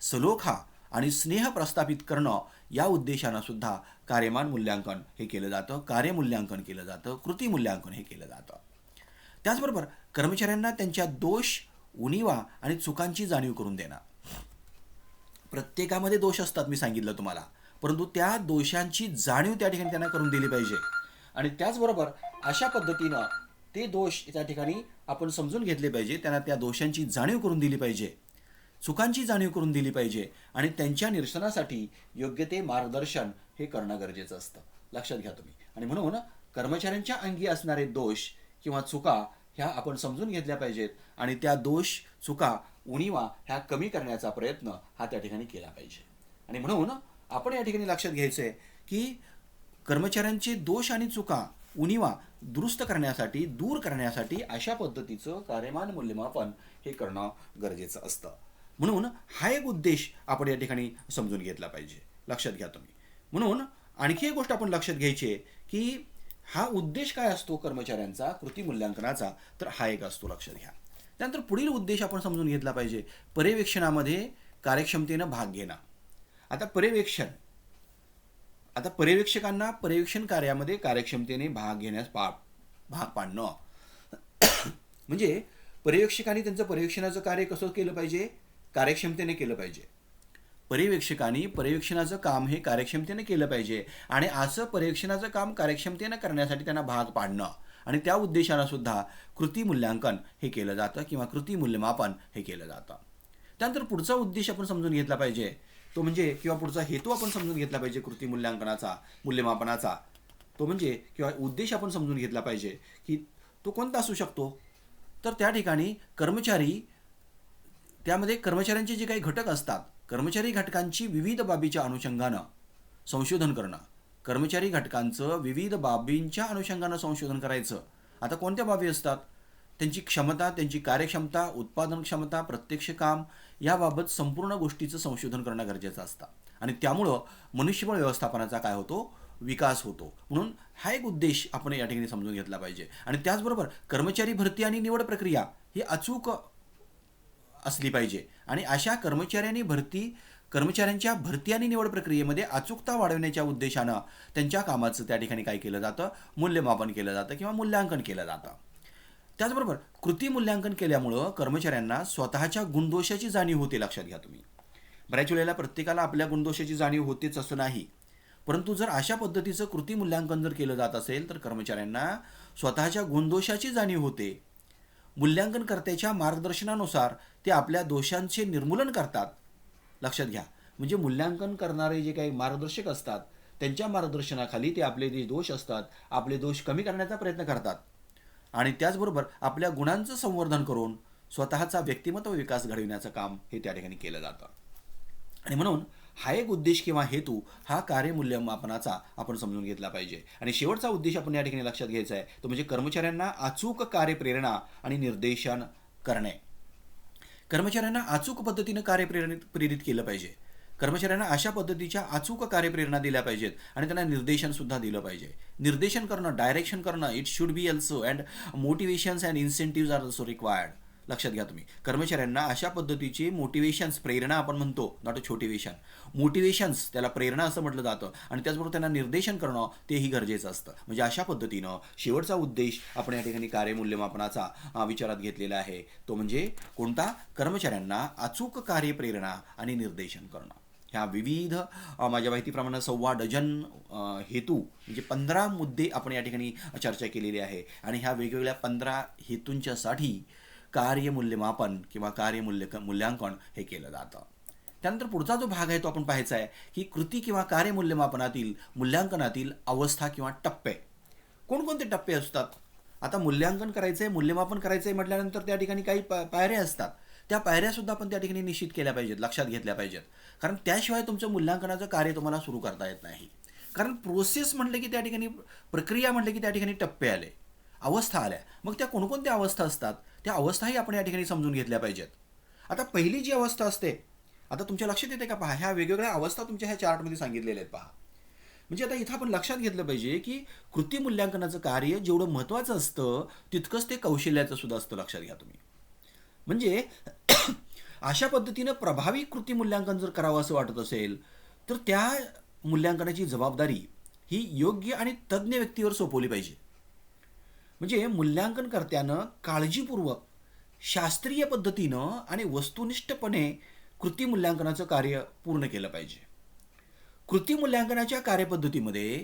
सलोखा आणि स्नेह प्रस्थापित करणं या उद्देशानं सुद्धा कार्यमान मूल्यांकन हे केलं जातं, कार्यमूल्यांकन केलं जातं, कृती मूल्यांकन हे केलं जातं. त्याचबरोबर कर्मचाऱ्यांना त्यांच्या दोष, उणिवा आणि चुकांची जाणीव करून देणं. प्रत्येकामध्ये दोष असतात, मी सांगितलं तुम्हाला, परंतु त्या दोषांची जाणीव त्या ठिकाणी त्यांना करून दिली पाहिजे. आणि त्याचबरोबर अशा पद्धतीनं ते दोष त्या ठिकाणी आपण समजून घेतले पाहिजे, त्यांना त्या दोषांची जाणीव करून दिली पाहिजे, चुकांची जाणीव करून दिली पाहिजे आणि त्यांच्या निरसनासाठी योग्य ते मार्गदर्शन हे करणं गरजेचं असतं. लक्षात घ्या तुम्ही. आणि म्हणून कर्मचाऱ्यांच्या अंगी असणारे दोष किंवा चुका ह्या आपण समजून घेतल्या पाहिजेत आणि त्या दोष, चुका, उणीवा ह्या कमी करण्याचा प्रयत्न हा त्या ठिकाणी केला पाहिजे. आणि म्हणून आपण या ठिकाणी लक्षात घ्यायचं आहे की कर्मचाऱ्यांचे दोष आणि चुका, उणीवा दुरुस्त करण्यासाठी, दूर करण्यासाठी अशा पद्धतीचं कार्यमान मूल्यमापन हे करणं गरजेचं असतं. म्हणून हा एक उद्देश आपण या ठिकाणी समजून घेतला पाहिजे. लक्षात घ्या तुम्ही. म्हणून आणखी एक गोष्ट आपण लक्षात घ्यायची आहे की हा उद्देश काय असतो कर्मचाऱ्यांचा कृती मूल्यांकनाचा, तर हा एक असतो. लक्षात घ्या. त्यानंतर पुढील उद्देश आपण समजून घेतला पाहिजे, पर्यवेक्षणामध्ये कार्यक्षमतेनं भाग घेणं. आता पर्यवेक्षकांना पर्यवेक्षण कार्यामध्ये कार्यक्षमतेने भाग घेण्यास भाग पाडणं म्हणजे पर्यवेक्षकांनी त्यांचं पर्यवेक्षणाचं कार्य कसं केलं पाहिजे, कार्यक्षमतेने केलं पाहिजे. पर्यवेक्षकांनी पर्यवेक्षणाचं काम हे कार्यक्षमतेने केलं पाहिजे आणि असं पर्यवेक्षणाचं काम कार्यक्षमतेनं करण्यासाठी त्यांना भाग पाडणं आणि त्या उद्देशानं सुद्धा कृती मूल्यांकन हे केलं जातं किंवा कृती मूल्यमापन हे केलं जातं. त्यानंतर पुढचा उद्देश आपण समजून घेतला पाहिजे, तो म्हणजे किंवा पुढचा हेतू आपण समजून घेतला पाहिजे कृती मूल्यांकनाचा, मूल्यमापनाचा. तो म्हणजे किंवा उद्देश आपण समजून घेतला पाहिजे की तो कोणता असू शकतो. तर त्या ठिकाणी त्यामध्ये कर्मचाऱ्यांचे जे काही घटक असतात, कर्मचारी घटकांची विविध बाबीच्या अनुषंगानं संशोधन करणं, कर्मचारी घटकांचं विविध बाबींच्या अनुषंगानं संशोधन करायचं. आता कोणत्या बाबी असतात, त्यांची क्षमता, त्यांची कार्यक्षमता, उत्पादन क्षमता, प्रत्यक्ष काम याबाबत संपूर्ण गोष्टीचं संशोधन करणं गरजेचं असतं आणि त्यामुळं मनुष्यबळ व्यवस्थापनाचा काय होतो, विकास होतो. म्हणून हा एक उद्देश आपण या ठिकाणी समजून घेतला पाहिजे. आणि त्याचबरोबर कर्मचारी भरती आणि निवड प्रक्रिया ही अचूक असली पाहिजे आणि अशा कर्मचाऱ्यांच्या भरती आणि निवड प्रक्रियेमध्ये अचूकता वाढवण्याच्या उद्देशानं त्यांच्या कामाचं त्या ठिकाणी काय केलं जातं, मूल्यमापन केलं जातं किंवा मूल्यांकन केलं जातं. त्याचबरोबर कृती मूल्यांकन केल्यामुळं कर्मचाऱ्यांना स्वतःच्या गुणदोषाची जाणीव होते. लक्षात घ्या तुम्ही. बऱ्याच वेळेला प्रत्येकाला आपल्या गुणदोषाची जाणीव होतेच असं नाही, परंतु जर अशा पद्धतीचं कृती मूल्यांकन जर केलं जात असेल तर कर्मचाऱ्यांना स्वतःच्या गुणदोषाची जाणीव होते. मूल्यांकनकर्त्याच्या मार्गदर्शनानुसार ते आपल्या दोषांचे निर्मूलन करतात. लक्षात घ्या. म्हणजे मूल्यांकन करणारे जे काही मार्गदर्शक असतात त्यांच्या मार्गदर्शनाखाली ते आपले जे दोष असतात, आपले दोष कमी करण्याचा प्रयत्न करतात आणि त्याचबरोबर आपल्या गुणांचं संवर्धन करून स्वतःचा व्यक्तिमत्व विकास घडविण्याचं काम हे त्या ठिकाणी केलं जातं. आणि म्हणून हा एक उद्देश किंवा हेतू हा कार्यमूल्यमापनाचा आपण समजून घेतला पाहिजे. आणि शेवटचा उद्देश आपण या ठिकाणी लक्षात घ्यायचा आहे तो म्हणजे कर्मचाऱ्यांना अचूक कार्यप्रेरणा आणि निर्देशन करणे. कर्मचाऱ्यांना अचूक पद्धतीनं प्रेरित केलं पाहिजे. कर्मचाऱ्यांना अशा पद्धतीच्या अचूक कार्यप्रेरणा दिल्या पाहिजेत आणि त्यांना निर्देशन सुद्धा दिलं पाहिजे. निर्देशन करणं, डायरेक्शन करणं, it should be also and motivations and incentives are also required. लक्षात घ्या तुम्ही. कर्मचाऱ्यांना अशा पद्धतीचे मोटिवेशन्स, प्रेरणा आपण म्हणतो, नॉट अ छोटिवेशन, मोटिवेशन्स त्याला प्रेरणा असं म्हटलं जातं आणि त्याचबरोबर त्यांना निर्देशन करणं तेही गरजेचं असतं. म्हणजे अशा पद्धतीनं शेवटचा उद्देश आपण या ठिकाणी कार्यमूल्यमापनाचा विचारात घेतलेला आहे. तो म्हणजे कोणता, कर्मचाऱ्यांना अचूक कार्यप्रेरणा आणि निर्देशन करणं. ह्या विविध माझ्या माहितीप्रमाणे 1.25 डझन हेतू म्हणजे 15 मुद्दे आपण या ठिकाणी चर्चा केलेली आहे आणि ह्या वेगवेगळ्या 15 हेतूंच्यासाठी कार्यमूल्यमापन किंवा मूल्यांकन हे केलं जातं. त्यानंतर पुढचा जो भाग आहे तो आपण पाहायचा आहे की कृती किंवा कार्यमूल्यमापनातील मूल्यांकनातील अवस्था किंवा टप्पे. कोणकोणते टप्पे असतात. आता मूल्यांकन करायचं आहे, मूल्यमापन करायचं आहे म्हटल्यानंतर त्या ठिकाणी काही पायऱ्या असतात. त्या पायऱ्यासुद्धा आपण त्या ठिकाणी निश्चित केल्या पाहिजेत, लक्षात घेतल्या पाहिजेत. कारण त्याशिवाय तुमचं मूल्यांकनाचं कार्य तुम्हाला सुरू करता येत नाही. कारण प्रोसेस म्हटलं की त्या ठिकाणी, प्रक्रिया म्हटलं की त्या ठिकाणी टप्पे आले, अवस्था आल्या. मग त्या कोणकोणत्या अवस्था असतात त्या अवस्थाही आपण या ठिकाणी समजून घेतल्या पाहिजेत. आता पहिली जी अवस्था असते, आता तुमच्या लक्षात येते का पहा, ह्या वेगवेगळ्या अवस्था तुमच्या ह्या चार्टमध्ये सांगितलेल्या आहेत पहा. म्हणजे आता इथं आपण लक्षात घेतलं पाहिजे की कृती मूल्यांकनाचं कार्य जेवढं महत्त्वाचं असतं तितकंच ते कौशल्याचं सुद्धा असतं. लक्षात घ्या तुम्ही. म्हणजे अशा पद्धतीनं प्रभावी कृती मूल्यांकन जर करावं असं वाटत असेल तर त्या मूल्यांकनाची जबाबदारी ही योग्य आणि तज्ज्ञ व्यक्तीवर सोपवली पाहिजे. म्हणजे मूल्यांकनकर्त्यानं काळजीपूर्वक, शास्त्रीय पद्धतीनं आणि वस्तुनिष्ठपणे कृती मूल्यांकनाचं कार्य पूर्ण केलं पाहिजे. कृती मूल्यांकनाच्या कार्यपद्धतीमध्ये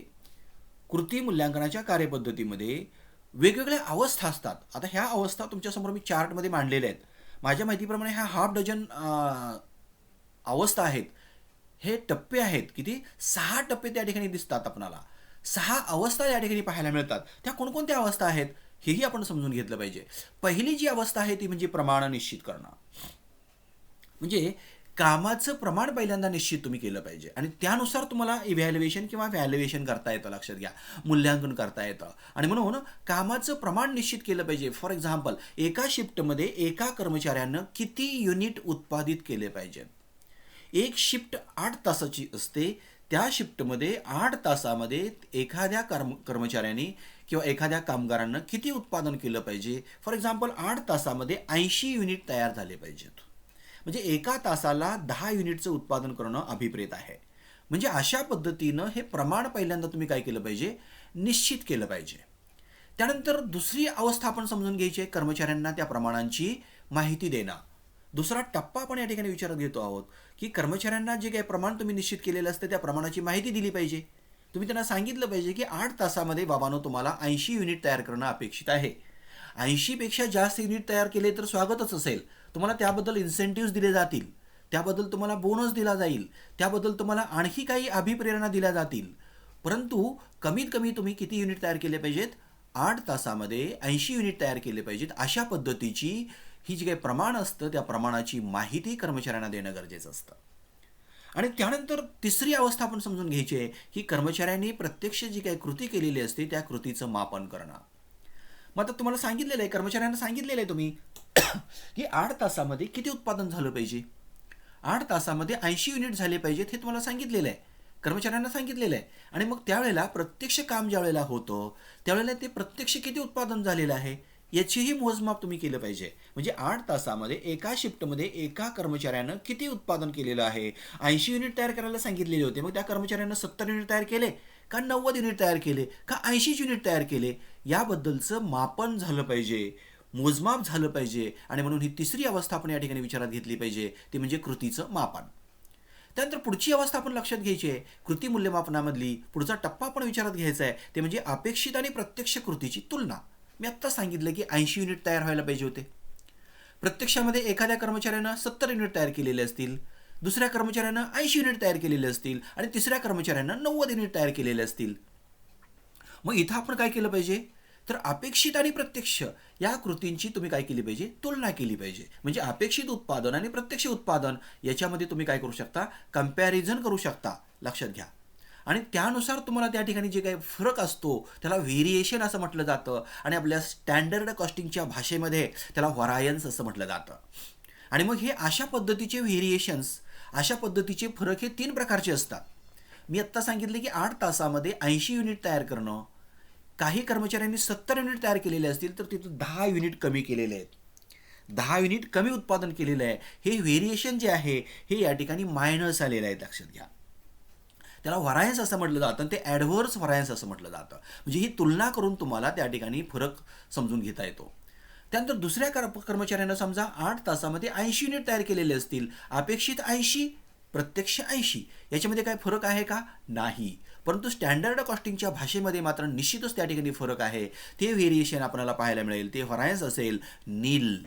कृती मूल्यांकनाच्या कार्यपद्धतीमध्ये वेगवेगळ्या अवस्था असतात. आता ह्या अवस्था तुमच्यासमोर मी चार्टमध्ये मांडलेल्या आहेत. माझ्या माहितीप्रमाणे ह्या हाफ डझन अवस्था आहेत. हे टप्पे आहेत. किती? 6 टप्पे त्या ठिकाणी दिसतात आपणाला. 6 अवस्था या ठिकाणी पाहायला मिळतात. त्या कोणकोणत्या अवस्था आहेत हेही आपण समजून घेतलं पाहिजे. पहिली जी अवस्था आहे ती म्हणजे प्रमाण निश्चित करणं. म्हणजे कामाचं प्रमाण पहिल्यांदा निश्चित तुम्ही केलं पाहिजे आणि त्यानुसार तुम्हाला इव्हॅल्युएशन किंवा व्हॅल्युएशन करता येतं. लक्षात घ्या, मूल्यांकन करता येतं. आणि म्हणून कामाचं प्रमाण निश्चित केलं पाहिजे. फॉर एक्झाम्पल, एका शिफ्टमध्ये एका कर्मचाऱ्यानं किती युनिट उत्पादित केले पाहिजेत. एक शिफ्ट 8 तासाची असते. त्या शिफ्टमध्ये 8 तासामध्ये एखाद्या कर्मचाऱ्यांनी किंवा एखाद्या कामगारानं किती उत्पादन केलं पाहिजे. फॉर एक्झाम्पल, 8 तासामध्ये 80 युनिट तयार झाले पाहिजेत. म्हणजे एका तासाला 10 युनिटचं उत्पादन करणं अभिप्रेत आहे. म्हणजे अशा पद्धतीनं हे प्रमाण पहिल्यांदा तुम्ही काय केलं पाहिजे, निश्चित केलं पाहिजे. त्यानंतर दुसरी अवस्था आपण समजून घ्यायची आहे, कर्मचाऱ्यांना त्या प्रमाणांची माहिती देणं. दुसरा टप्पा आपण या ठिकाणी विचारात घेतो आहोत की कर्मचाऱ्यांना जे काही प्रमाण तुम्ही निश्चित केलेलं असतं त्या प्रमाणाची माहिती दिली पाहिजे. तुम्ही त्यांना सांगितलं पाहिजे की 8 तासामध्ये बाबांनो तुम्हाला 80 युनिट तयार करणं अपेक्षित आहे. 80पेक्षा जास्त युनिट तयार केले तर स्वागतच असेल. तुम्हाला त्याबद्दल इन्सेंटिव्स दिले जातील, त्याबद्दल तुम्हाला बोनस दिला जाईल, त्याबद्दल तुम्हाला आणखी काही अभिप्रेरणा दिल्या जातील. परंतु कमीत कमी तुम्ही किती युनिट तयार केले पाहिजेत? 8 तासामध्ये 80 युनिट तयार केले पाहिजेत. अशा पद्धतीची ही जी काही प्रमाण असतं त्या प्रमाणाची माहिती कर्मचाऱ्यांना देणं गरजेचं असतं. आणि त्यानंतर तिसरी अवस्था आपण समजून घ्यायची आहे की कर्मचाऱ्यांनी प्रत्यक्ष जी काही कृती केलेली असते त्या कृतीचं मापन करणं. मग आता तुम्हाला सांगितलेलं आहे, कर्मचाऱ्यांना सांगितलेलं आहे तुम्ही की 8 तासामध्ये किती उत्पादन झालं पाहिजे. 8 तासामध्ये 80 युनिट झाले पाहिजेत हे तुम्हाला सांगितलेलं आहे, कर्मचाऱ्यांना सांगितलेलं आहे. आणि मग त्यावेळेला प्रत्यक्ष काम ज्या वेळेला होतं त्यावेळेला ते प्रत्यक्ष किती उत्पादन झालेलं आहे याचीही मोजमाप तुम्ही केलं पाहिजे. म्हणजे 8 तासामध्ये एका शिफ्टमध्ये एका कर्मचाऱ्यानं किती उत्पादन केलेलं आहे. 80 युनिट तयार करायला सांगितलेले होते, मग त्या कर्मचाऱ्यांना 70 युनिट तयार केले का 90 युनिट तयार केले का 80 युनिट तयार केले, याबद्दलचं मापन झालं पाहिजे, मोजमाप झालं पाहिजे. आणि म्हणून ही तिसरी अवस्था आपण या ठिकाणी विचारात घेतली पाहिजे, ती म्हणजे कृतीचं मापन. त्यानंतर पुढची अवस्था आपण लक्षात घ्यायची आहे, कृती मूल्यमापनामधली पुढचा टप्पा आपण विचारात घ्यायचा आहे, ते म्हणजे अपेक्षित आणि प्रत्यक्ष कृतीची तुलना. मी आत्ता सांगितलं की 80 युनिट तयार व्हायला पाहिजे होते. प्रत्यक्षामध्ये एखाद्या कर्मचाऱ्यानं 70 युनिट तयार केलेले असतील, दुसऱ्या कर्मचाऱ्यानं 80 युनिट तयार केलेले असतील आणि तिसऱ्या कर्मचाऱ्यानं 90 युनिट तयार केलेले असतील. मग इथं आपण काय केलं पाहिजे, तर अपेक्षित आणि प्रत्यक्ष या कृतींची तुम्ही काय केली पाहिजे, तुलना केली पाहिजे. म्हणजे अपेक्षित उत्पादन आणि प्रत्यक्ष उत्पादन याच्यामध्ये तुम्ही काय करू शकता, कंपॅरिझन करू शकता. लक्षात घ्या. आणि त्यानुसार तुम्हाला त्या ठिकाणी जे काही फरक असतो त्याला व्हेरिएशन असं म्हटलं जातं आणि आपल्या स्टँडर्ड कॉस्टिंगच्या भाषेमध्ये त्याला व्हरायन्स असं म्हटलं जातं. आणि मग हे अशा पद्धतीचे व्हेरिएशन्स, अशा पद्धतीचे फरक हे 3 प्रकारचे असतात. मी आत्ता सांगितले की 8 तासामध्ये 80 युनिट तयार करणं, काही कर्मचाऱ्यांनी 70 युनिट तयार केलेले असतील तर तिथं 10 युनिट कमी केलेले आहेत, 10 युनिट कमी उत्पादन केलेलं आहे. हे व्हेरिएशन जे आहे हे या ठिकाणी मायनस आलेलं आहे. लक्षात घ्या. त्याला व्हरायन्स असं म्हटलं जातं आणि ते ॲडव्हर्स व्हरायन्स असं म्हटलं जातं. म्हणजे ही तुलना करून तुम्हाला त्या ठिकाणी फरक समजून घेता येतो. त्यानंतर दुसऱ्या कर्मचाऱ्यांना समजा 8 तासामध्ये 80 युनिट तयार केलेले असतील, अपेक्षित 80, प्रत्यक्ष 80, याच्यामध्ये काय फरक आहे का? नाही. परंतु स्टँडर्ड कॉस्टिंगच्या भाषेमध्ये मात्र निश्चितच त्या ठिकाणी फरक आहे. ते व्हेरिएशन आपल्याला पाहायला मिळेल, ते व्हरायन्स असेल नील.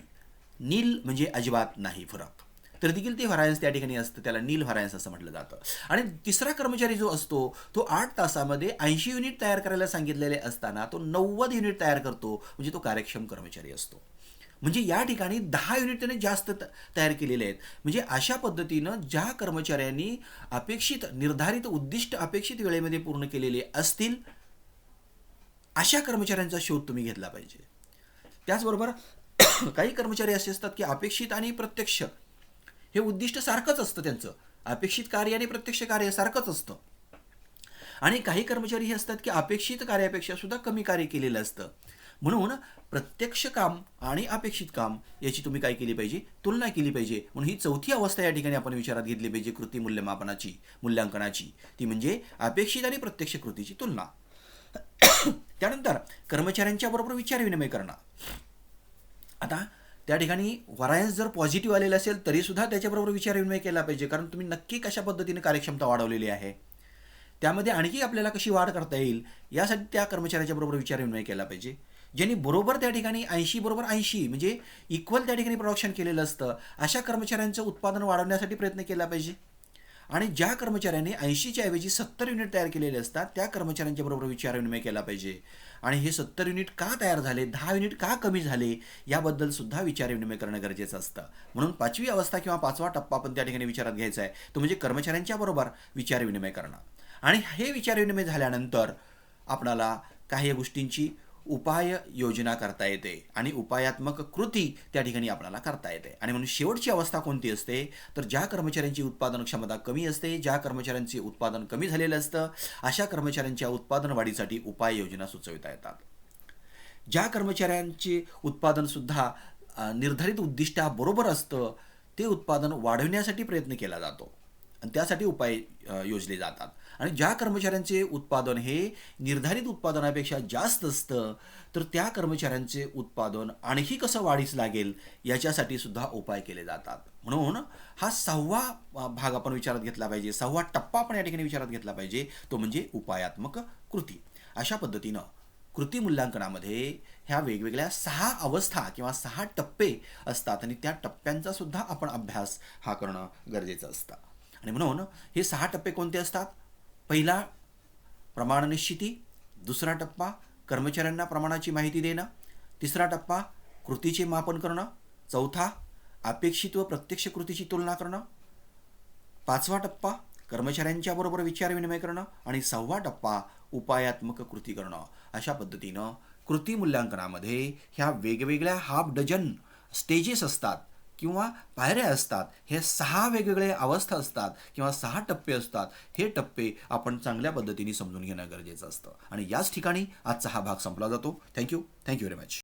नील म्हणजे अजिबात नाही फरक, तर देखील ते व्हरायन्स त्या ठिकाणी असतं, त्याला नील व्हरायन्स असं म्हटलं जातं. आणि तिसरा कर्मचारी जो असतो तो 8 तासामध्ये 80 युनिट तयार करायला सांगितलेले असताना तो 90 युनिट तयार करतो, म्हणजे तो कार्यक्षम कर्मचारी असतो. म्हणजे या ठिकाणी 10 युनिट त्याने जास्त तयार केलेले आहेत. म्हणजे अशा पद्धतीनं ज्या कर्मचाऱ्यांनी अपेक्षित निर्धारित उद्दिष्ट अपेक्षित वेळेमध्ये पूर्ण केलेले असतील अशा कर्मचाऱ्यांचा शोध तुम्ही घेतला पाहिजे. त्याचबरोबर काही कर्मचारी असे असतात की अपेक्षित आणि प्रत्यक्ष हे उद्दिष्ट सारखंच असतं, त्यांचं अपेक्षित कार्य आणि प्रत्यक्ष कार्य सारखंच असतं. आणि काही कर्मचारी हे असतात की अपेक्षित कार्यापेक्षा सुद्धा कमी कार्य केलेलं असतं. म्हणून प्रत्यक्ष काम आणि अपेक्षित काम याची तुम्ही काय केली पाहिजे, तुलना केली पाहिजे. म्हणून ही चौथी अवस्था या ठिकाणी आपण विचारात घेतली पाहिजे कृती मूल्यांकनाची, ती म्हणजे अपेक्षित आणि प्रत्यक्ष कृतीची तुलना. त्यानंतर कर्मचाऱ्यांच्या बरोबर विचारविनिमय करणं. आता त्या ठिकाणी व्हरायन्स जर पॉझिटिव्ह आलेलं असेल तरीसुद्धा त्याच्याबरोबर विचारविनिमय केला पाहिजे, कारण तुम्ही नक्की कशा पद्धतीने कार्यक्षमता वाढवलेली आहे. त्यामध्ये आणखी आपल्याला कशी वाढ करता येईल यासाठी त्या कर्मचाऱ्याच्या बरोबर विचारविनिमय केला पाहिजे, ज्यांनी बरोबर त्या ठिकाणी 80/80 म्हणजे इक्वल त्या ठिकाणी प्रोडक्शन केलेलं असतं, अशा कर्मचाऱ्यांचं उत्पादन वाढवण्यासाठी प्रयत्न केला पाहिजे. आणि ज्या कर्मचाऱ्याने 80च्या ऐवजी 70 युनिट तयार केलेले असतात त्या कर्मचाऱ्यांच्या बरोबर विचारविनिमय केला पाहिजे. आणि हे 70 युनिट का तयार झाले, 10 युनिट का कमी झाले, याबद्दल सुद्धा विचारविनिमय करणं गरजेचं असतं. म्हणून 5वी अवस्था किंवा 5वा टप्पा आपण त्या ठिकाणी विचारात घ्यायचा आहे, तो म्हणजे कर्मचाऱ्यांच्या बरोबर विचारविनिमय करणं. आणि हे विचारविनिमय झाल्यानंतर आपणाला काही गोष्टींची उपाय योजना करता येते आणि उपायात्मक कृती त्या ठिकाणी आपल्याला करता येते. आणि म्हणून शेवटची अवस्था कोणती असते, तर ज्या कर्मचाऱ्यांची उत्पादन क्षमता कमी असते, ज्या कर्मचाऱ्यांचे उत्पादन कमी झालेलं असतं, अशा कर्मचाऱ्यांच्या उत्पादन वाढीसाठी उपाययोजना सुचविता येतात. ज्या कर्मचाऱ्यांचे उत्पादनसुद्धा निर्धारित उद्दिष्टाबरोबर असतं, ते उत्पादन वाढवण्यासाठी प्रयत्न केला जातो आणि त्यासाठी उपाय योजले जातात. आणि ज्या कर्मचाऱ्यांचे उत्पादन हे निर्धारित उत्पादनापेक्षा जास्त असतं, तर त्या कर्मचाऱ्यांचे उत्पादन आणखी कसं वाढीस लागेल याच्यासाठी सुद्धा उपाय केले जातात. म्हणून हा 6वा भाग आपण विचारात घेतला पाहिजे, 6वा टप्पा आपण या ठिकाणी विचारात घेतला पाहिजे, तो म्हणजे उपायात्मक कृती. अशा पद्धतीनं कृती मूल्यांकनामध्ये ह्या वेगवेगळ्या 6 अवस्था किंवा 6 टप्पे असतात आणि त्या टप्प्यांचा सुद्धा आपण अभ्यास हा करणं गरजेचं असतं. आणि म्हणून हे 6 टप्पे कोणते असतात? पहिला, प्रमाण निश्चिती. दुसरा टप्पा, कर्मचाऱ्यांना प्रमाणाची माहिती देणं. तिसरा टप्पा, कृतीचे मापन करणं. चौथा, अपेक्षित व प्रत्यक्ष कृतीची तुलना करणं. 5वा टप्पा, कर्मचाऱ्यांच्या बरोबर विचारविनिमय करणं. आणि 6वा टप्पा, उपायात्मक कृती करणं. अशा पद्धतीनं कृती मूल्यांकनामध्ये ह्या वेगवेगळ्या हाफ डझन स्टेजेस असतात किंवा पायऱ्या असतात. हे 6 वेगवेगळे अवस्था असतात किंवा 6 टप्पे असतात. हे टप्पे आपण चांगल्या पद्धतीने समजून घेणं गरजेचं असतं. आणि याच ठिकाणी आजचा हा भाग संपला जातो. Thank you very much.